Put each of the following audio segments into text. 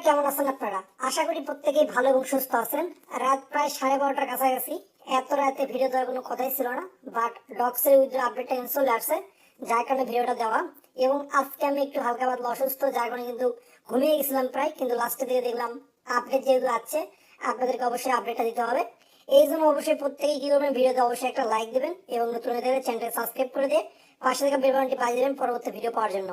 কেমন আছেন আপনারা? আশা করি প্রত্যেকেই ভালো এবং সুস্থ আছেন। রাত প্রায় 12:30টার কাছাকাছি। এত রাতে ভিডিও দেওয়ার কোনো কথাই ছিল না, বাট ডক্সের উইথড্র আপডেটটা চলে আসছে, যার কারণে ভিডিওটা দেওয়া। এবং আজকে আমি একটু হালকা পাতলা অসুস্থ, যার কারণে কিন্তু ঘুমিয়ে গেছিলাম প্রায়, কিন্তু লাস্টের দিকে দেখলাম আপডেট যেহেতু আছে আপনাদেরকে অবশ্যই আপডেটটা দিতে হবে। এই জন্য অবশ্যই প্রত্যেকেই কি করবেন, ভিডিওতে অবশ্যই একটা লাইক দেবেন এবং নতুন হয়ে চ্যানেলটা সাবস্ক্রাইব করে দিয়ে পাশে থেকে বেল বাটনটি বাজিয়ে দেবেন পরবর্তী ভিডিও পাওয়ার জন্য।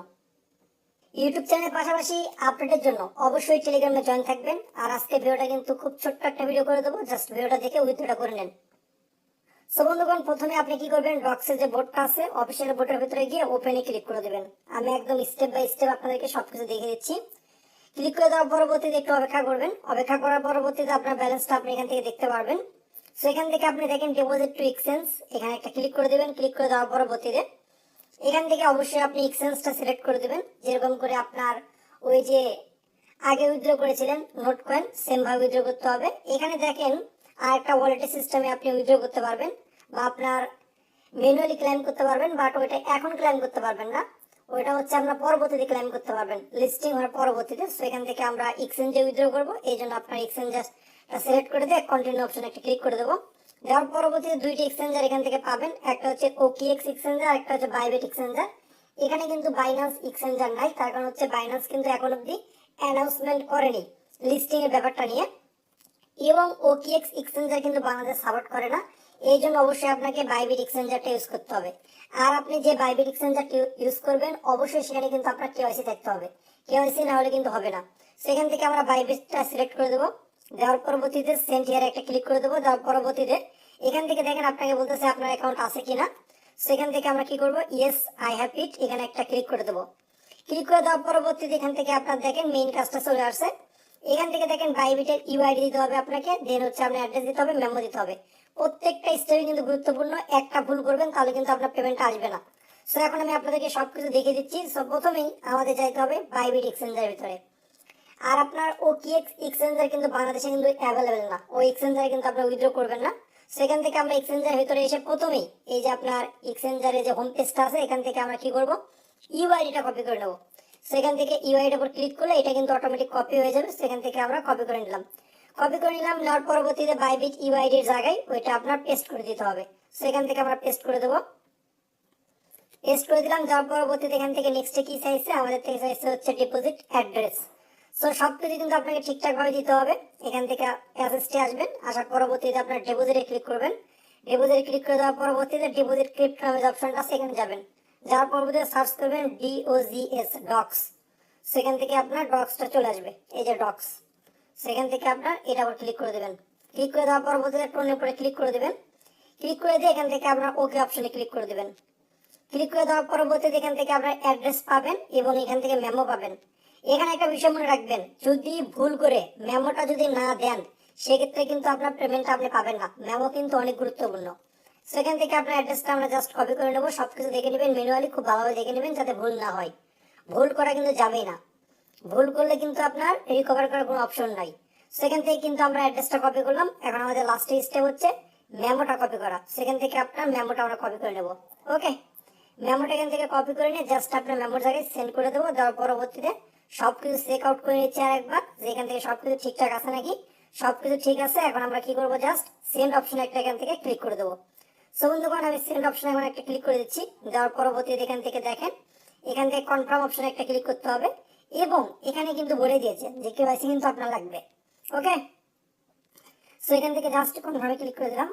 ইউটিউব চ্যানেলের পাশাপাশি আপডেটের জন্য অবশ্যই টেলিগ্রামে জয়েন থাকবেন। আর আজকে ভিডিওটা কিন্তু খুব ছোট্ট একটা ভিডিও করে দেবো, জাস্ট ভিডিওটা দেখে উইথড্রটা করে নেন। সো বন্ধুগণ, প্রথমে আপনি কি করবেন, ডক্সের যে বোর্ডটা আছে অফিসিয়াল বোর্ডের ভিতরে গিয়ে ওপেনে ক্লিক করে দেবেন। আমি একদম স্টেপ বাই স্টেপ আপনাদেরকে সবকিছু দেখিয়ে দিচ্ছি। ক্লিক করে দেওয়ার পরবর্তীতে একটু অপেক্ষা করবেন। অপেক্ষা করার পরবর্তীতে আপনার ব্যালেন্সটা আপনি এখান থেকে দেখতে পারবেন। সো এখান থেকে আপনি দেখেন ডিপোজিট টু এক্সচেঞ্জ, এখানে একটা ক্লিক করে দেবেন। ক্লিক করে দেওয়ার পরবর্তীতে এখান থেকে অবশ্যই আপনি এক্সচেঞ্জটা সিলেক্ট করে দেবেন, যেরকম করে আপনার ওই যে আগে উইথড্র করেছিলেন নোট কয়েন সেম ভাবে উইথড্র করতে হবে। এখানে দেখেন আর একটা ওয়ালেটের সিস্টেমে আপনি উইথড্র করতে পারবেন বা আপনার ম্যানুয়ালি ক্লেম করতে পারবেন, বাট ওইটা এখন ক্লেম করতে পারবেন না, ওইটা হচ্ছে আপনার পরবর্তীতে ক্লেম করতে পারবেন লিস্টিং হওয়ার পরবর্তীতে। সো এখান থেকে আমরা এক্সচেঞ্জে উইথড্র করবো, এই জন্য আপনার এক্সচেঞ্জটা সিলেক্ট করে দিয়ে কন্টিনিউ অপশন একটা ক্লিক করে দেবো। দেওয়ার পরবর্তীতে দুইটি এক্সচেঞ্জার এখান থেকে পাবেন, একটা হচ্ছে OKX এক্সচেঞ্জার, একটা হচ্ছে বাইবিট এক্সচেঞ্জার। এখানে কিন্তু বাইন্যান্স এক্সচেঞ্জার নাই, তার কারণ হচ্ছে বাইন্যান্স কিন্তু এখন অব্দি অ্যানাউন্সমেন্ট করেনি লিস্টিং এর ব্যাপারটা নিয়ে, এবং OKX এক্সচেঞ্জার কিন্তু বাংলাদেশ সাপোর্ট করে না। এই জন্য অবশ্যই আপনাকে বাইবিট এক্সচেঞ্জারটা ইউজ করতে হবে। আর আপনি যে বাইবিট এক্সচেঞ্জারটা ইউজ করবেন অবশ্যই সেখানে কিন্তু আপনার কেওয়াইসি থাকতে হবে, কেওয়াইসি না হলে কিন্তু হবে না। সেখান থেকে আমরা বাইবিটটা সিলেক্ট করে দেবো। দেওয়ার পরবর্তীতে সেন্ড হিয়ারে একটা ক্লিক করে দেবো। দেওয়ার পরবর্তীতে এখান থেকে দেখেন আপনাকে বলতেছে আপনার অ্যাকাউন্ট আছে কিনা। সেখান থেকে আমরা কি করবো, ইয়েস আই হ্যাভ ইট, এখানে একটা ক্লিক করে দেবো। ক্লিক করে দেওয়ার পরবর্তীতে এখান থেকে আপনার দেখেন মেইন কাজটা চলে আসছে। এখান থেকে দেখেন বাইবিটের ইউআইডি দিতে হবে আপনাকে, দেন হচ্ছে আপনার অ্যাড্রেস দিতে হবে, মেমো দিতে হবে। প্রত্যেকটা স্টেপই কিন্তু গুরুত্বপূর্ণ, একটা ভুল করবেন তাহলে কিন্তু আপনার পেমেন্টটা আসবে না। সো এখন আমি আপনাদেরকে সবকিছু দেখিয়ে দিচ্ছি। সো প্রথমেই আমাদের যাইতে হবে বাইবিট এক্সচেঞ্জের ভিতরে। আর আপনার OKX এক্সচেঞ্জার কিন্তু বাংলাদেশে কিন্তু অ্যাভেলেবেল না, ওই এক্সচেঞ্জারে কিন্তু আপনার উইথড্র করবেন না। সেখান থেকে আমরা এক্সচেঞ্জারের ভিতরে এসে প্রথমেই এই যে আপনার এক্সচেঞ্জারে যে হোম পেজটা আছে এখান থেকে আমরা কি করব, ইউআইডিটা কপি করে নেব। সেখান থেকে ইউআইডির উপর ক্লিক করলে এটা কিন্তু অটোমেটিক কপি হয়ে যাবে। সেখান থেকে আমরা কপি করে নিলাম। কপি করে নিলাম, নেওয়ার পরবর্তীতে বাইবিট ইউআইডির জায়গায় ওইটা আপনার পেস্ট করে দিতে হবে। সেখান থেকে আমরা পেস্ট করে দেবো। পেস্ট করে দিলাম। যাওয়ার পরবর্তীতে এখান থেকে নেক্সটে কি চাইছে, আমাদের থেকে চাইছে হচ্ছে ডিপোজিট অ্যাড্রেস। সো সবকিছু কিন্তু আপনাকে ঠিকঠাক ভাবে দিতে হবে। এখান থেকে অ্যাসেসটে আসবেন, আসার পরবর্তীতে আপনার ডিপোজিটে ক্লিক করবেন। ডিপোজিটে ক্লিক করে দেওয়ার পরবর্তীতে ডিপোজিট ক্রিপ্ট নামে যে অপশনটা আছে এখানে যাবেন। যাওয়ার পরবর্তীতে সার্চ করবেন DOGS ডক্স। সেখান থেকে আপনার ডক্সটা চলে আসবে, এই যে ডক্স। সেখান থেকে আপনার এটা আবার ক্লিক করে দেবেন। ক্লিক করে দেওয়ার পরবর্তীতে টোনের উপরে ক্লিক করে দেবেন। ক্লিক করে দিয়ে এখান থেকে আপনার ওকে অপশনে ক্লিক করে দেবেন। ক্লিক করে দেওয়ার পরবর্তীতে এখান থেকে আপনার অ্যাড্রেস পাবেন এবং এখান থেকে মেমো পাবেন। এখানে একটা বিষয় মনে রাখবেন, যদি ভুল করে মেমোটা যদি না দেন সেক্ষেত্রে কিন্তু আপনার পেমেন্টটা আপনি পাবেন না। মেমো কিন্তু অনেক গুরুত্বপূর্ণ। সেখান থেকে আপনার অ্যাড্রেসটা আমরা জাস্ট কপি করে নেবো। সবকিছু দেখে নেবেন ম্যানুয়ালি, খুব ভালোভাবে দেখে নেবেন যাতে ভুল না হয়। ভুল করা কিন্তু যাবেই না, ভুল করলে কিন্তু আপনার রিকভার করার কোনো অপশন নাই। সেখান থেকে কিন্তু আমরা অ্যাড্রেসটা কপি করলাম। এখন আমাদের লাস্ট স্টেপ হচ্ছে মেমোটা কপি করা। সেখান থেকে আপনার মেমোটা আমরা কপি করে নেব। ওকে, মেমোটা এখান থেকে কপি করে নিয়ে জাস্ট আপনার মেমোর জায়গায় সেন্ড করে দেবো। দেওয়ার পরবর্তীতে সবকিছু চেক আউট করে নিচ্ছি আর একবার, যে এখান থেকে সবকিছু ঠিকঠাক আছে নাকি। সবকিছু ঠিক আছে। এখন আমরা কি করবো, জাস্ট সেন্ড অপশন একটা এখান থেকে ক্লিক করে দেবো। সো বন্ধুগণ, আমি সেন্ড অপশনে এখন একটা ক্লিক করে দিচ্ছি। দেওয়ার পরবর্তীতে এখান থেকে দেখেন এখান থেকে কনফার্ম অপশনে একটা ক্লিক করতে হবে এবং এখানে কিন্তু বলে দিয়েছে যে কেওয়াইসি কিন্তু আপনার লাগবে। ওকে, সো এখান থেকে জাস্ট কনফার্মে ক্লিক করে দিলাম।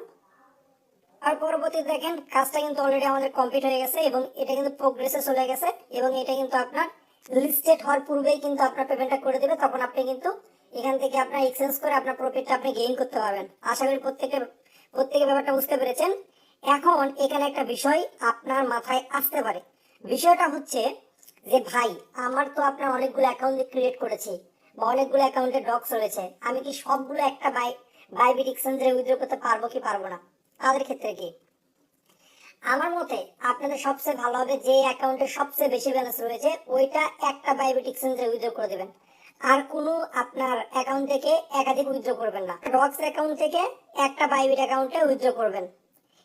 আর পরবর্তীতে দেখেন কাজটা কিন্তু অলরেডি আমাদের কমপ্লিট হয়ে গেছে এবং এটা কিন্তু প্রোগ্রেসে চলে গেছে এবং এটা কিন্তু আপনার লিস্টেড হওয়ার পূর্বেই কিন্তু আপনার পেমেন্টটা করে দেবে। তখন আপনি কিন্তু এখান থেকে আপনার এক্সচেঞ্জ করে আপনার প্রফিটটা আপনি গেইন করতে পারবেন। আশা করি প্রত্যেকে ব্যাপারটা বুঝতে পেরেছেন। এখন এখানে একটা বিষয় আপনার মাথায় আসতে পারে, বিষয়টা হচ্ছে যে ভাই আমার তো আপনার অনেকগুলো অ্যাকাউন্ট ক্রিয়েট করেছি বা অনেকগুলো অ্যাকাউন্টে ডক্স রয়েছে, আমি কি সবগুলো একটা বাইবিট এক্সচেঞ্জে উইথড্র করতে পারবো কি পারবো না? তাদের ক্ষেত্রে কি আমার মতে আপনাদের সবচেয়ে ভালো হবে যে অ্যাকাউন্টে সবচেয়ে বেশি ব্যালেন্স রয়েছে ওইটা একটা বাইবিট এক্সচেঞ্জে উইথড্র করে দেবেন। আর কোনো আপনার অ্যাকাউন্ট থেকে একাধিক উইথড্র করবেন না। ডক্স অ্যাকাউন্ট থেকে একটা বাইবিট অ্যাকাউন্টে উইথড্র করবেন,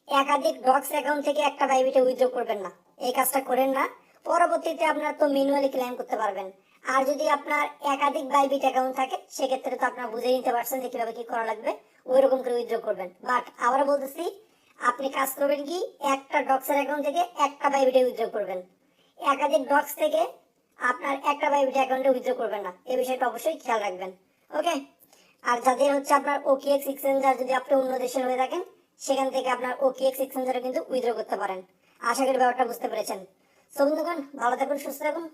একাধিক ডক্স অ্যাকাউন্ট থেকে একটা বাইবিটে উইথড্র করবেন না। এই কাজটা করেন না। পরবর্তীতে আপনার তো ম্যানুয়ালি ক্লেম করতে পারবেন। আর যদি আপনার একাধিক বাইবিট অ্যাকাউন্ট থাকে সেক্ষেত্রে তো আপনারা বুঝে নিতে পারছেন যে কিভাবে কি করা লাগবে, ওই রকম করে উইথড্র করবেন। বাট আবার বলতেছি, আপনি কাজ করবেন কি, একটা ডক্সের অ্যাকাউন্ট থেকে একটা বাইবিটে উইথড্র করবেন, একাধিক ডক্স থেকে আপনার একটা বাইবিট অ্যাকাউন্টে উইথড্র করবেন না, এই বিষয়টা অবশ্যই খেয়াল রাখবেন। ওকে। আর যাদের হচ্ছে আপনার ওকেএক্স এক্সচেঞ্জার, যদি আপনি অন্য দেশের হয়ে থাকেন সেখান থেকে আপনার ওকেএক্স এক্সচেঞ্জারে কিন্তু উইথড্র করতে পারেন। আশা করি ব্যাপারটা বুঝতে পেরেছেন। সো বন্ধুগণ, ভালো থাকুন, সুস্থ থাকুন।